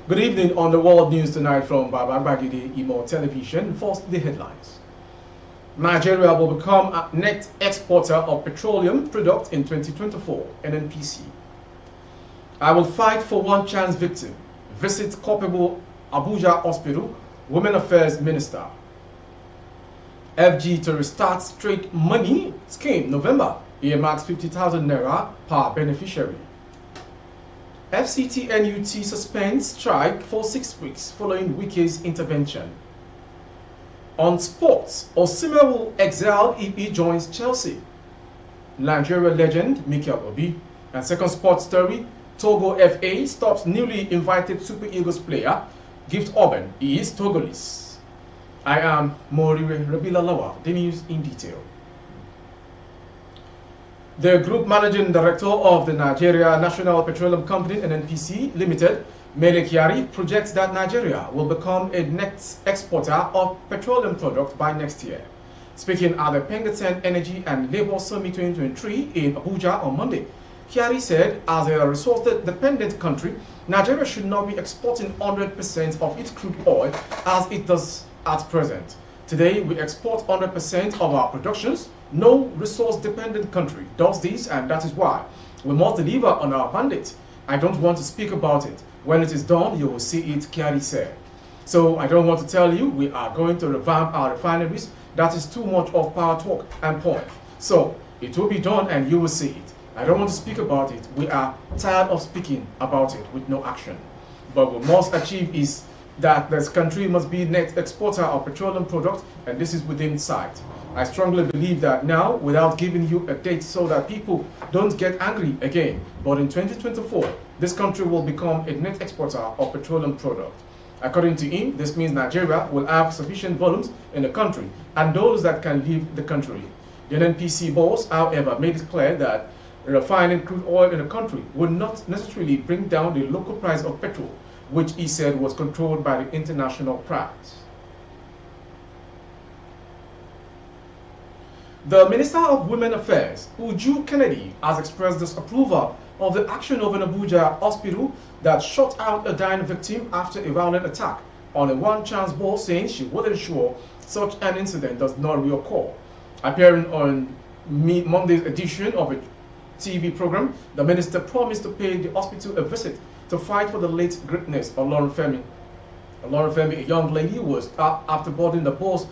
Good evening on the World News tonight from Babagide Imo Television. First, the headlines. Nigeria will become a net exporter of petroleum products in 2024, NNPC. I will fight for one chance victim. Visit Culpable Abuja Hospital, Women Affairs Minister. FG to restart straight money scheme November. Earmarks 50,000 naira per beneficiary. FCT NUT suspends strike for 6 weeks following Wike's intervention. On sports, Osimhen will exile if he joins Chelsea. Nigeria legend Mikel Obi. And second sports story, Togo FA stops newly invited Super Eagles player Gio Aubin. He is Togolese. I am Morire Rabila Lawa. The news in detail. The Group Managing Director of the Nigeria National Petroleum Company NNPC Limited, Mele Kyari, projects that Nigeria will become a net exporter of petroleum products by next year. Speaking at the Pengaten Energy and Labour Summit 2023 in Abuja on Monday, Kyari said, as a resource-dependent country, Nigeria should not be exporting 100% of its crude oil as it does at present. Today, we export 100% of our productions. No resource-dependent country does this, and that is why we must deliver on our mandate. I don't want to speak about it. When it is done, you will see it, Kyari said. So I don't want to tell you we are going to revamp our refineries. That is too much of power talk and point. So it will be done and you will see it. I don't want to speak about it. We are tired of speaking about it with no action. But we must achieve is that this country must be net exporter of petroleum products, and this is within sight. I strongly believe that now, without giving you a date so that people don't get angry again, but in 2024, this country will become a net exporter of petroleum products. According to him, this means Nigeria will have sufficient volumes in the country and those that can leave the country. The NNPC boss, however, made it clear that refining crude oil in the country would not necessarily bring down the local price of petrol, which he said was controlled by the international price. The Minister of Women Affairs, Uju Kennedy, has expressed disapproval of the action of an Abuja hospital that shot out a dying victim after a violent attack on a one-chance ball, saying she wasn't sure such an incident does not reoccur. Appearing on Monday's edition of a TV program, the minister promised to pay the hospital a visit to fight for the late greatness of Lauren Femi. Lauren Femi, a young lady, was after boarding the bus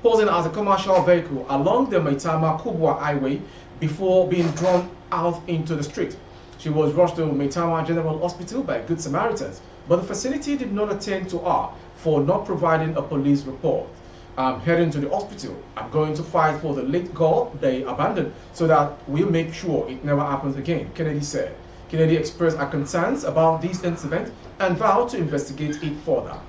posing as a commercial vehicle along the Maitama-Kubwa highway before being drawn out into the street. She was rushed to Maitama General Hospital by Good Samaritans, but the facility did not attend to her for not providing a police report. I'm heading to the hospital. I'm going to fight for the late girl they abandoned so that we'll make sure it never happens again, Kennedy said. Kennedy expressed her concerns about this incident and vowed to investigate it further.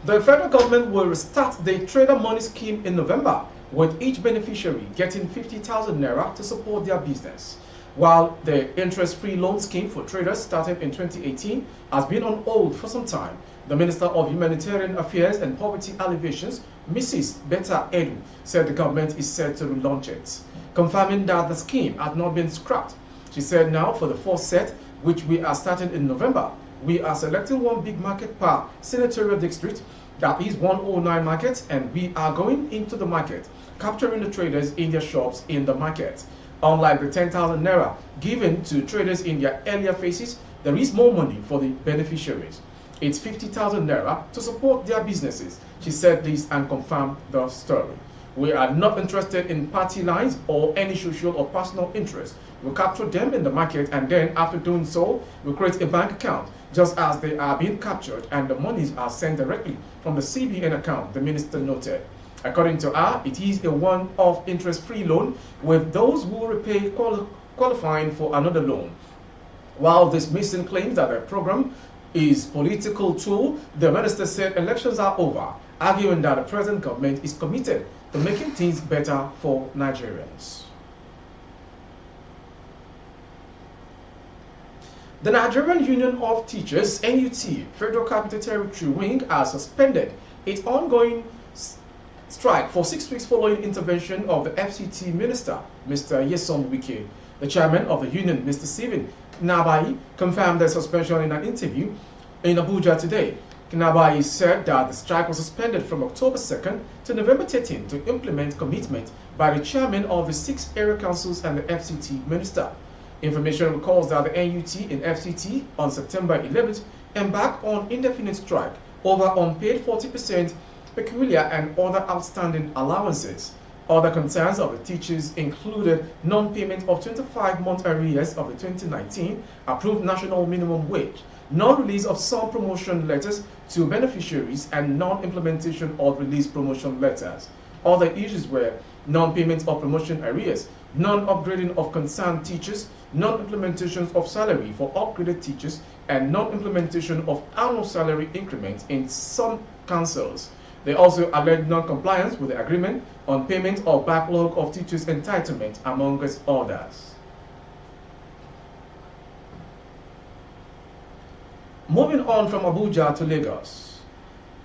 The federal government will restart the trader money scheme in November, with each beneficiary getting 50,000 naira to support their business. While the interest-free loan scheme for traders started in 2018 has been on hold for some time, the Minister of Humanitarian Affairs and Poverty Alleviations, Mrs. Betta Edu, said the government is set to relaunch it, confirming that the scheme had not been scrapped. She said now for the first set, which we are starting in November, we are selecting one big market per senatorial district, that is 109 markets, and we are going into the market, capturing the traders in their shops in the market. Unlike the 10,000 naira given to traders in their earlier phases, there is more money for the beneficiaries. It's 50,000 naira to support their businesses. She said this and confirmed the story. We are not interested in party lines or any social or personal interest. We capture them in the market, and then after doing so, we create a bank account just as they are being captured, and the monies are sent directly from the CBN account, the minister noted. According to her, it is a one-off interest-free loan with those who repay qualifying for another loan. While dismissing claims that the program is political tool, the minister said elections are over, arguing that the present government is committed to making things better for Nigerians. The Nigerian Union of Teachers, NUT, Federal Capital Territory Wing, has suspended its ongoing strike for 6 weeks following intervention of the FCT Minister, Mr. Nyesom Wike. The chairman of the union, Mr. Stephen Kinabai, confirmed the suspension in an interview in Abuja today. Kinabai said that the strike was suspended from October 2nd to November 13th to implement commitment by the chairman of the 6 area councils and the FCT minister. Information recalls that the NUT and FCT on September 11th embarked on indefinite strike over unpaid 40% peculiar and other outstanding allowances. Other concerns of the teachers included non-payment of 25-month arrears of the 2019 approved national minimum wage, non-release of some promotion letters to beneficiaries, and non-implementation of released promotion letters. Other issues were non-payment of promotion arrears, non-upgrading of concerned teachers, non-implementation of salary for upgraded teachers, and non-implementation of annual salary increments in some councils. They also alleged non-compliance with the agreement on payment of backlog of teachers' entitlement, among others. Moving on from Abuja to Lagos.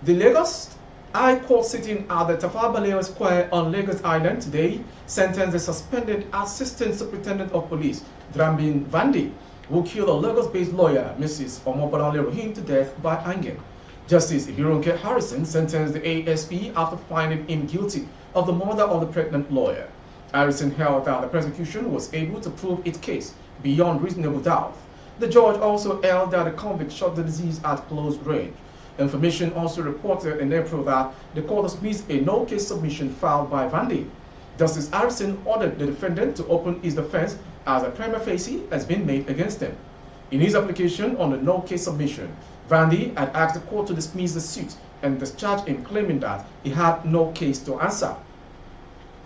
The Lagos High Court sitting at the Tafawa Balewa Square on Lagos Island today sentenced the suspended Assistant Superintendent of Police, Drambin Vandi, who killed a Lagos-based lawyer, Mrs. Omobadanle Rohim, to death by hanging. Justice Ibironke Harrison sentenced the ASP after finding him guilty of the murder of the pregnant lawyer. Harrison held that the prosecution was able to prove its case beyond reasonable doubt. The judge also held that the convict shot the deceased at close range. Information also reported in April that the court dismissed a no-case submission filed by Vandi. Justice Harrison ordered the defendant to open his defense as a prima facie has been made against him. In his application on the no-case submission, Vandi had asked the court to dismiss the suit and discharge him, claiming that he had no case to answer.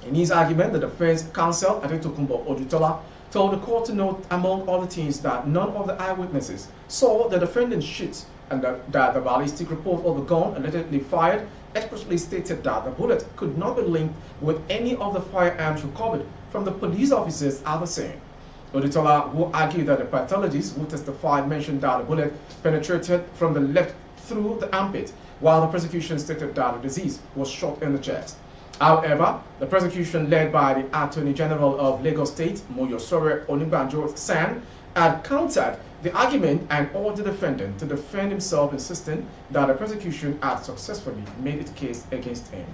In his argument, the defense counsel, Adetokunbo Odutola, told the court to note, among other things, that none of the eyewitnesses saw the defendant shoot and that the ballistic report of the gun allegedly fired expressly stated that the bullet could not be linked with any of the firearms recovered from the police officers at the scene. Odutola, who argued that the pathologists who testified mentioned that the bullet penetrated from the left through the armpit, while the prosecution stated that the deceased was shot in the chest. However, the prosecution led by the Attorney General of Lagos State, Moyosore Onigbanjo San, had countered the argument and ordered the defendant to defend himself, insisting that the prosecution had successfully made its case against him.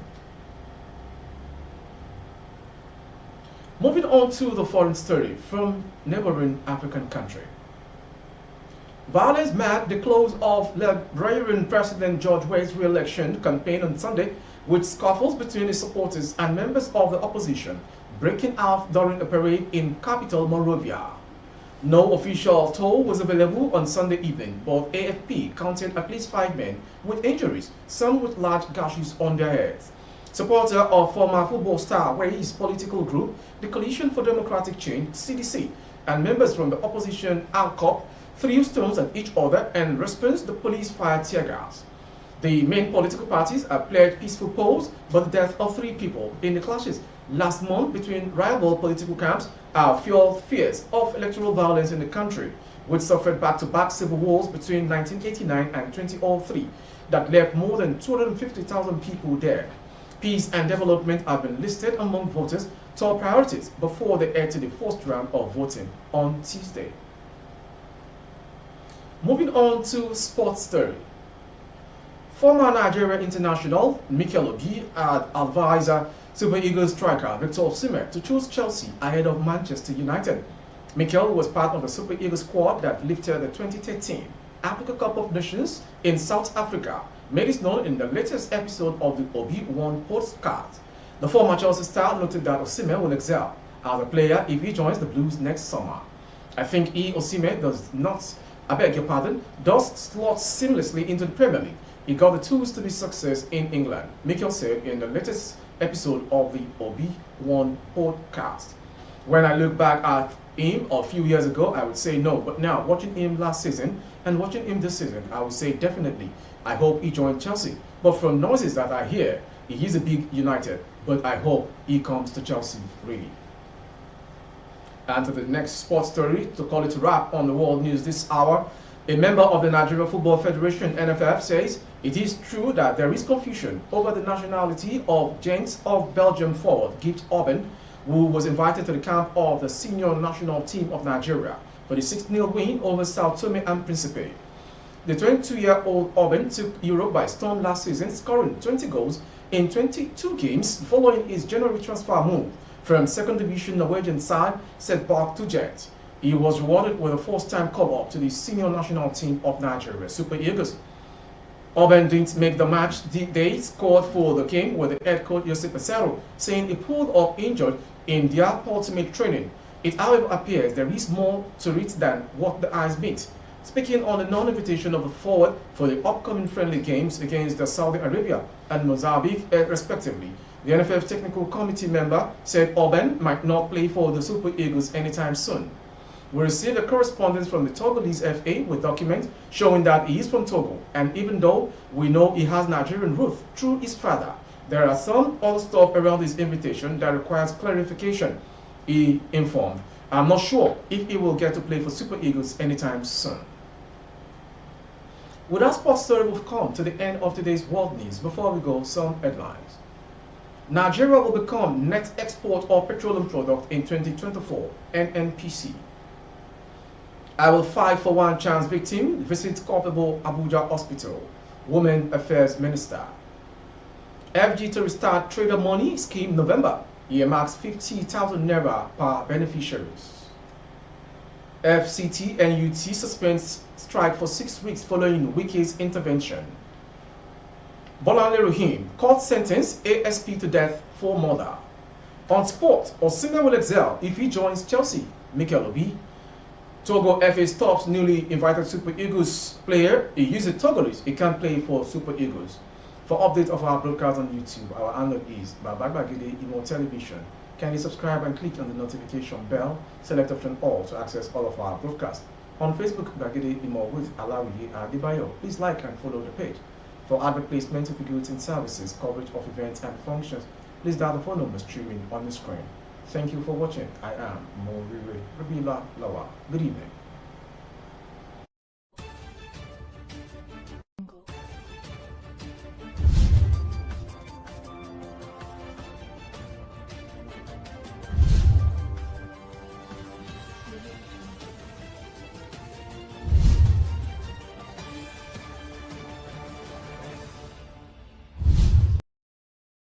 Moving on to the foreign story from neighboring African country. Violence marked the close of Liberian President George Weah's re-election campaign on Sunday, with scuffles between his supporters and members of the opposition breaking out during a parade in capital Monrovia. No official toll was available on Sunday evening, but AFP counted at least 5 men with injuries, some with large gashes on their heads. Supporter of former football star Weah's political group, the Coalition for Democratic Change, CDC, and members from the opposition ALCOP threw stones at each other, and in response the police fired tear gas. The main political parties have pledged peaceful polls, but the death of 3 people in the clashes last month between rival political camps have fueled fears of electoral violence in the country, which suffered back-to-back civil wars between 1989 and 2003 that left more than 250,000 people dead. Peace and development have been listed among voters' top priorities before they head to the first round of voting on Tuesday. Moving on to sports story. Former Nigeria international Mikel Obi had advised Super Eagles striker Victor Osimhen to choose Chelsea ahead of Manchester United. Mikel was part of the Super Eagles squad that lifted the 2013 Africa Cup of Nations in South Africa, made it known in the latest episode of the Obi One podcast. The former Chelsea star noted that Osimhen will excel as a player if he joins the Blues next summer. I think Osimhen does slot seamlessly into the Premier League. He got the tools to be success in England, Mikel said in the latest episode of the Obi One podcast. When I look back at him a few years ago, I would say no, but now watching him last season and watching him this season, I would say definitely. I hope he joined Chelsea. But from noises that I hear, he is a big United, but I hope he comes to Chelsea really. And to the next sports story, to call it a wrap on the world news this hour, a member of the Nigeria Football Federation (NFF) says it is true that there is confusion over the nationality of Gens of Belgium forward Gio Aubin, who was invited to the camp of the senior national team of Nigeria for the 6-0 win over Sao Tome and Principe. The 22-year-old Aubin took Europe by storm last season, scoring 20 goals in 22 games following his January transfer move from second division Norwegian side St. Park to Jet. He was rewarded with a first-time call-up to the senior national team of Nigeria, Super Eagles. Aubin didn't make the match day scored for the game, with the head coach Josep Pesero saying he pulled up injured in their ultimate training. It however appears there is more to it than what the eyes meet. Speaking on the non-invitation of the forward for the upcoming friendly games against Saudi Arabia and Mozambique, respectively, the NFF Technical Committee member said Aubin might not play for the Super Eagles anytime soon. We received a correspondence from the Togolese FA with documents showing that he is from Togo, and even though we know he has Nigerian roots through his father, there are some other stuff around his invitation that requires clarification, he informed. I'm not sure if he will get to play for Super Eagles anytime soon. With our sports story, we've come to the end of today's world news. Before we go, some headlines. Nigeria will become net export of petroleum product in 2024, NNPC. I will fight for one chance victim, visits Culpable Abuja Hospital, Women Affairs Minister. FG to restart trader money scheme November, earmarks 50,000 naira per beneficiaries. FCT and UT suspends strike for 6 weeks following Wiki's intervention. Bolanle Rahim, court sentence ASP to death for murder. On sport, Osimhen will excel if he joins Chelsea, Mikel Obi. Togo FA stops newly invited Super Eagles player. He uses Togolese. He can't play for Super Eagles. For updates of our broadcast on YouTube, our handle is Babagide Imo Television. Kindly subscribe and click on the notification bell. Select option all to access all of our broadcasts. On Facebook, Bagide Imo with Alawiye Adebayo. Please like and follow the page. For advert placement, configuring services, coverage of events and functions, please dial the phone number streaming on the screen. Thank you for watching. I am Morire Rabila Lawa. Good evening.